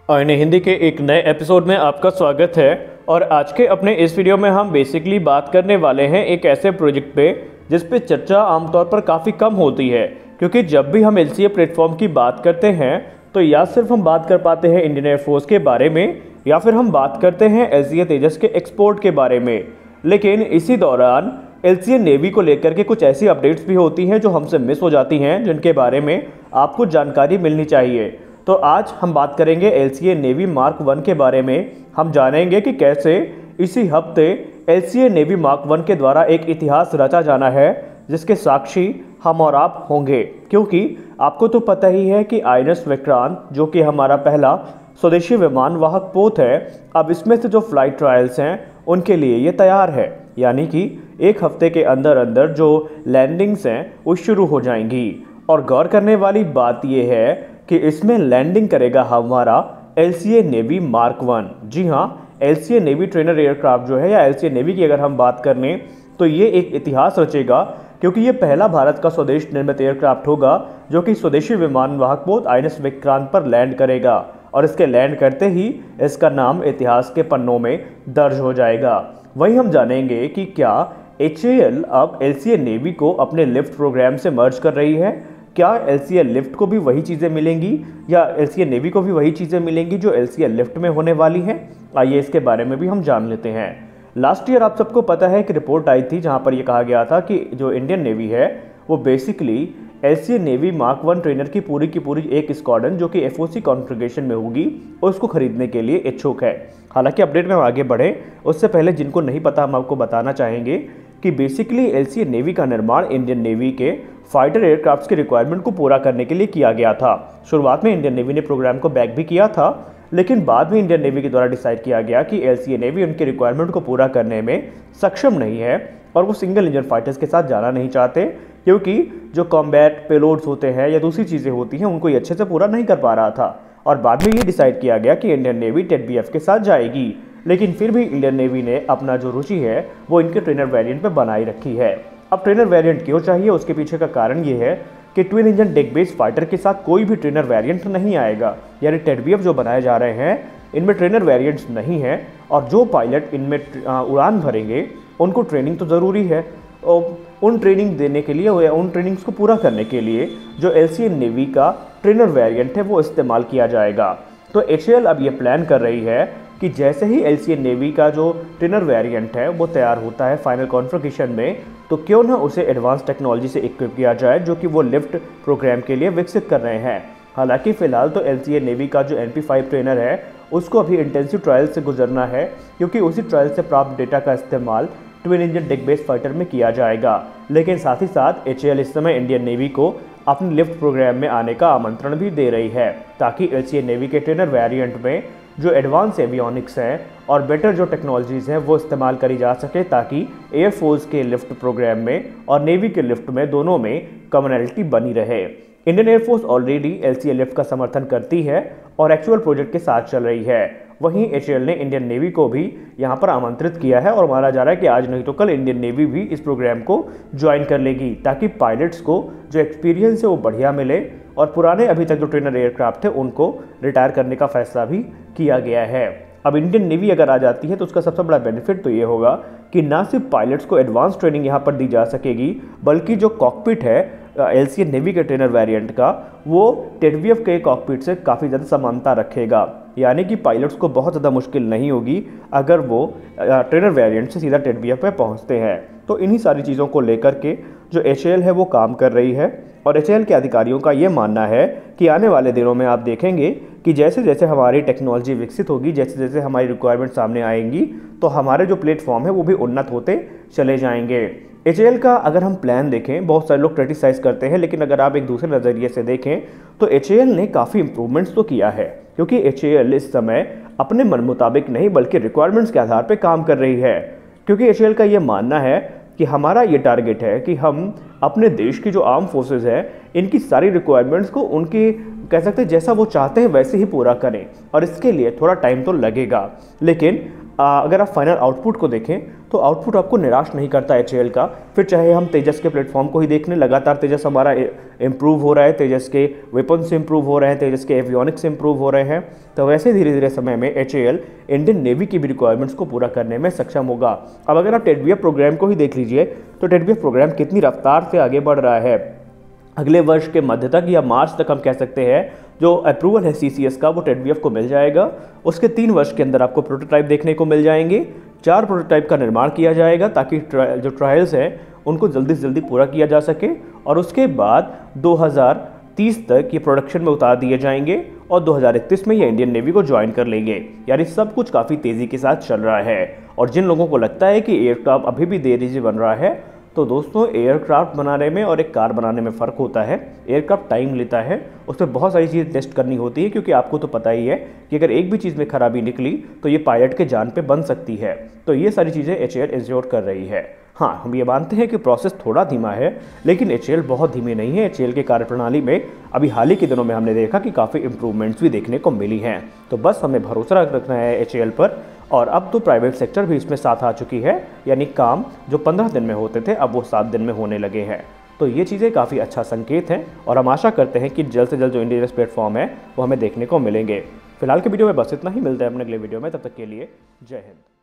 आईने हिंदी के एक नए एपिसोड में आपका स्वागत है। और आज के अपने इस वीडियो में हम बेसिकली बात करने वाले हैं एक ऐसे प्रोजेक्ट पे जिस पे चर्चा आमतौर पर काफ़ी कम होती है, क्योंकि जब भी हम एलसीए प्लेटफॉर्म की बात करते हैं तो या सिर्फ हम बात कर पाते हैं इंडियन एयरफोर्स के बारे में या फिर हम बात करते हैं एलसीए तेजस के एक्सपोर्ट के बारे में। लेकिन इसी दौरान एलसीए नेवी को लेकर के कुछ ऐसी अपडेट्स भी होती हैं जो हमसे मिस हो जाती हैं, जिनके बारे में आपको जानकारी मिलनी चाहिए। तो आज हम बात करेंगे एलसीए नेवी मार्क 1 के बारे में। हम जानेंगे कि कैसे इसी हफ्ते एलसीए नेवी मार्क 1 के द्वारा एक इतिहास रचा जाना है जिसके साक्षी हम और आप होंगे, क्योंकि आपको तो पता ही है कि आईएनएस विक्रांत जो कि हमारा पहला स्वदेशी विमान वाहक पोत है, अब इसमें से जो फ्लाइट ट्रायल्स हैं उनके लिए ये तैयार है। यानी कि एक हफ्ते के अंदर अंदर जो लैंडिंग्स हैं वो शुरू हो जाएंगी। और गौर करने वाली बात यह है कि इसमें लैंडिंग करेगा हमारा एलसीए नेवी मार्क 1। जी हाँ, एलसीए नेवी ट्रेनर एयरक्राफ्ट जो है या एलसीए नेवी की अगर हम बात कर लें तो ये एक इतिहास रचेगा, क्योंकि ये पहला भारत का स्वदेश निर्मित एयरक्राफ्ट होगा जो कि स्वदेशी विमान वाहक पोत आईएनएस विक्रांत पर लैंड करेगा। और इसके लैंड करते ही इसका नाम इतिहास के पन्नों में दर्ज हो जाएगा। वहीं हम जानेंगे कि क्या एचएएल अब एलसीए नेवी को अपने लिफ्ट प्रोग्राम से मर्ज कर रही है। क्या एलसीए लिफ्ट को भी वही चीज़ें मिलेंगी या एलसीए नेवी को भी वही चीज़ें मिलेंगी जो एलसीए लिफ्ट में होने वाली हैं। आइए इसके बारे में भी हम जान लेते हैं। लास्ट ईयर आप सबको पता है कि रिपोर्ट आई थी जहां पर यह कहा गया था कि जो इंडियन नेवी है वो basically LCA navy mark 1 trainer की पूरी एक स्क्वाड्रन जो कि एफओसी कॉन्फ़िगरेशन में होगी उसको खरीदने के लिए इच्छुक है। हालांकि अपडेट में हम आगे बढ़े उससे पहले जिनको नहीं पता हम आपको बताना चाहेंगे कि बेसिकली एलसीए नेवी का निर्माण इंडियन नेवी के फाइटर एयरक्राफ्ट्स की रिक्वायरमेंट को पूरा करने के लिए किया गया था। शुरुआत में इंडियन नेवी ने प्रोग्राम को बैक भी किया था, लेकिन बाद में इंडियन नेवी के द्वारा डिसाइड किया गया कि एलसीए नेवी उनकी रिक्वायरमेंट को पूरा करने में सक्षम नहीं है और वो सिंगल इंजन फाइटर्स के साथ जाना नहीं चाहते, क्योंकि जो कॉम्बैट पेलोड्स होते हैं या दूसरी चीज़ें होती हैं उनको ये अच्छे से पूरा नहीं कर पा रहा था। और बाद में ये डिसाइड किया गया कि इंडियन नेवी टेडबीएफ के साथ जाएगी, लेकिन फिर भी इंडियन नेवी ने अपना जो रुचि है वो इनके ट्रेनर वेरिएंट पे बनाई रखी है। अब ट्रेनर वेरिएंट क्यों चाहिए, उसके पीछे का कारण ये है कि twin engine deck based fighter के साथ कोई भी ट्रेनर वेरिएंट नहीं आएगा। यानी टेडबीएफ जो बनाए जा रहे हैं इनमें ट्रेनर वेरिएंट्स नहीं है, और जो पायलट इनमें उड़ान भरेंगे उनको ट्रेनिंग तो ज़रूरी है। और उन ट्रेनिंग देने के लिए या उन ट्रेनिंग्स को पूरा करने के लिए जो एलसीए नेवी का ट्रेनर वेरिएंट है वो इस्तेमाल किया जाएगा। तो एचएएल अब ये प्लान कर रही है कि जैसे ही एलसीए नेवी का जो ट्रेनर वेरिएंट है वो तैयार होता है फाइनल कॉन्फ़िगरेशन में, तो क्यों ना उसे एडवांस टेक्नोलॉजी से इक्विप किया जाए जो कि वो लिफ्ट प्रोग्राम के लिए विकसित कर रहे हैं। हालांकि फ़िलहाल तो एलसीए नेवी का जो NP5 ट्रेनर है उसको अभी इंटेंसिव ट्रायल से गुजरना है, क्योंकि उसी ट्रायल से प्राप्त डेटा का इस्तेमाल twin engine deck based fighter में किया जाएगा। लेकिन साथ ही साथ एचएएल इस समय इंडियन नेवी को अपने लिफ्ट प्रोग्राम में आने का आमंत्रण भी दे रही है, ताकि एलसीए नेवी के ट्रेनर वेरिएंट में जो एडवांस एवियोनिक्स हैं और बेटर जो टेक्नोलॉजीज़ हैं वो इस्तेमाल करी जा सके, ताकि एयरफोर्स के लिफ्ट प्रोग्राम में और नेवी के लिफ्ट में दोनों में कॉमनैलिटी बनी रहे। Indian air force already LCA lift का समर्थन करती है और एक्चुअल प्रोजेक्ट के साथ चल रही है। वहीं एचएएल ने इंडियन नेवी को भी यहाँ पर आमंत्रित किया है और माना जा रहा है कि आज नहीं तो कल इंडियन नेवी भी इस प्रोग्राम को ज्वाइन कर लेगी, ताकि पायलट्स को जो एक्सपीरियंस है वो बढ़िया मिले और पुराने अभी तक जो ट्रेनर एयरक्राफ्ट थे उनको रिटायर करने का फैसला भी किया गया है। अब इंडियन नेवी अगर आ जाती है तो उसका सबसे बड़ा बेनिफिट तो ये होगा कि ना सिर्फ पायलट्स को एडवांस ट्रेनिंग यहाँ पर दी जा सकेगी, बल्कि जो कॉकपिट है एलसीए नेवी के ट्रेनर वेरिएंट का वो टेडबीएफ के कॉकपिट से काफ़ी ज़्यादा समानता रखेगा। यानी कि पायलट्स को बहुत ज़्यादा मुश्किल नहीं होगी अगर वो ट्रेनर वेरिएंट से सीधा टेडबीएफ पे पहुंचते हैं। तो इन्हीं सारी चीज़ों को लेकर के जो एचएएल है वो काम कर रही है, और एचएएल के अधिकारियों का ये मानना है कि आने वाले दिनों में आप देखेंगे कि जैसे जैसे हमारी टेक्नोलॉजी विकसित होगी, जैसे जैसे हमारी रिक्वायरमेंट सामने आएंगी, तो हमारे जो प्लेटफॉर्म है वो भी उन्नत होते चले जाएंगे। एचएएल का अगर हम प्लान देखें, बहुत सारे लोग क्रिटिसाइज़ करते हैं, लेकिन अगर आप एक दूसरे नज़रिए से देखें तो एचएएल ने काफ़ी इंप्रूवमेंट्स तो किया है, क्योंकि एचएएल इस समय अपने मन मुताबिक नहीं बल्कि रिक्वायरमेंट्स के आधार पर काम कर रही है। क्योंकि एचएएल का ये मानना है कि हमारा ये टारगेट है कि हम अपने देश की जो आर्म फोर्सेस है इनकी सारी रिक्वायरमेंट्स को उनके कह सकते हैं जैसा वो चाहते हैं वैसे ही पूरा करें, और इसके लिए थोड़ा टाइम तो लगेगा, लेकिन अगर आप फाइनल आउटपुट को देखें तो आउटपुट आपको निराश नहीं करता एचएएल का। फिर चाहे हम तेजस के प्लेटफॉर्म को ही देख लें, लगातार तेजस हमारा इम्प्रूव हो रहा है, तेजस के वेपन से इम्प्रूव हो रहे हैं, तेजस के एवियोनिक्स से इम्प्रूव हो रहे हैं। तो वैसे धीरे धीरे समय में एचएएल इंडियन नेवी की भी रिक्वायरमेंट्स को पूरा करने में सक्षम होगा। अब अगर आप टेडवीएफ प्रोग्राम को ही देख लीजिए तो टेडवीएफ प्रोग्राम कितनी रफ्तार से आगे बढ़ रहा है। अगले वर्ष के मध्य तक या मार्च तक हम कह सकते हैं जो अप्रूवल है सीसीएस का वो टेडवीएफ को मिल जाएगा। उसके 3 वर्ष के अंदर आपको प्रोटोटाइप देखने को मिल जाएंगे। 4 प्रोटोटाइप का निर्माण किया जाएगा ताकि जो ट्रायल्स हैं उनको जल्दी से जल्दी पूरा किया जा सके, और उसके बाद 2030 तक ये प्रोडक्शन में उतार दिए जाएंगे और 2031 में ये इंडियन नेवी को ज्वाइन कर लेंगे। यानी सब कुछ काफ़ी तेज़ी के साथ चल रहा है। और जिन लोगों को लगता है कि एयरक्राफ्ट अभी भी देरी से बन रहा है, तो दोस्तों एयरक्राफ्ट बनाने में और एक कार बनाने में फ़र्क होता है। एयरक्राफ्ट टाइम लेता है, उसमें बहुत सारी चीज़ें टेस्ट करनी होती है, क्योंकि आपको तो पता ही है कि अगर एक भी चीज़ में खराबी निकली तो ये पायलट के जान पे बन सकती है। तो ये सारी चीज़ें एचएएल इंश्योर कर रही है। हाँ, हम ये मानते हैं कि प्रोसेस थोड़ा धीमा है, लेकिन एचएएल बहुत धीमी नहीं है। एचएएल के कार्यप्रणाली में अभी हाल ही के दिनों में हमने देखा कि काफ़ी इंप्रूवमेंट्स भी देखने को मिली हैं। तो बस हमें भरोसा रखना है एचएएल पर। और अब तो प्राइवेट सेक्टर भी इसमें साथ आ चुकी है, यानी काम जो 15 दिन में होते थे अब वो 7 दिन में होने लगे हैं। तो ये चीज़ें काफ़ी अच्छा संकेत हैं और हम आशा करते हैं कि जल्द से जल्द जो इंडियन प्लेटफॉर्म है वो हमें देखने को मिलेंगे। फिलहाल के वीडियो में बस इतना ही, मिलते हैं अपने अगले वीडियो में, तब तक के लिए जय हिंद।